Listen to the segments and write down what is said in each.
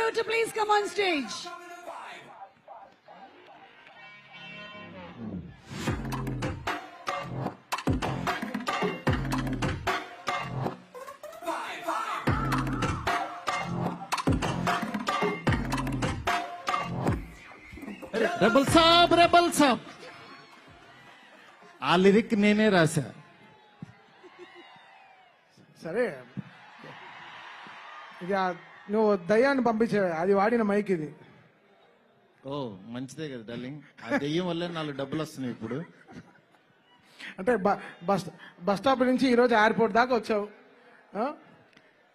Vishnu to please come on stage. Rebel Saab ఆ lyric నేనే రాశా. సరే ఇక నువ్వు దయ్యాన్ని పంపించావు, అది వాడిన మైక్ ఇది. ఓ మంచిదే కదా డార్లింగ్, ఆ దెయ్యం వల్లే 4 డబ్బులు వస్తున్నాయి ఇప్పుడు. అంటే బస్ స్టాప్ నుంచి ఈరోజు ఎయిర్పోర్ట్ దాకా వచ్చావు,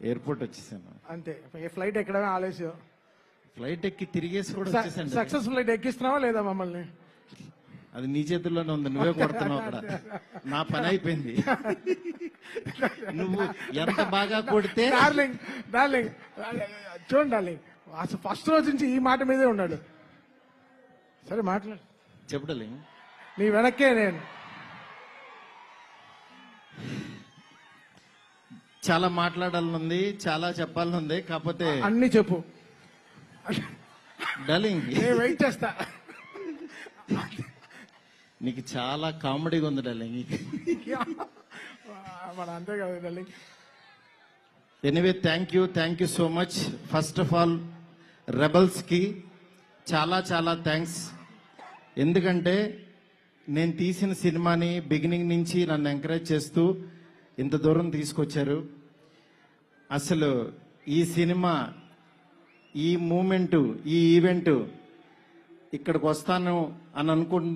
ఎయిర్పోర్ట్ వచ్చేసాను. అంతే. ఫ్లైట్ ఎక్కడమే ఆలస్యం. ఫ్లైట్ ఎక్కి తిరిగేసి కూడా వచ్చేసాను. సక్సెస్ ఫ్లైట్ ఎక్కిస్తున్నావా లేదా మమ్మల్ని? అది నీ చేతుల్లోనే ఉంది, నువ్వే కొడుతున్నావు అక్కడ. నా పని అయిపోయింది. నువ్వు ఎంత బాగా కొడితే. డార్లింగ్ చూడండి డార్లింగ్, అసలు ఫస్ట్ రోజు నుంచి ఈ మాట మీదే ఉన్నాడు. సరే మాట్లాడు, చెప్పు డార్లింగ్. నీ వెనక్కే నేను. చాలా మాట్లాడాలనుంది, చాలా చెప్పాలనుంది, కాకపోతే అన్ని చెప్పు డార్లింగ్. నేను వెయిట్ చేస్తా. నీకు చాలా కామెడీగా ఉంది డార్లింగ్. మన అంతే కదా darling. Anyway thank you so much. First of all rebels కి చాలా చాలా థ్యాంక్స్. ఎందుకంటే నేను తీసిన సినిమాని బిగినింగ్ నుంచి నన్ను ఎంకరేజ్ చేస్తూ ఇంత దూరం తీసుకొచ్చారు. అసలు ఈ సినిమా, ఈ మూమెంట్, ఈ ఈవెంట్ ఇక్కడికి వస్తాను అని అనుకుంటున్నా.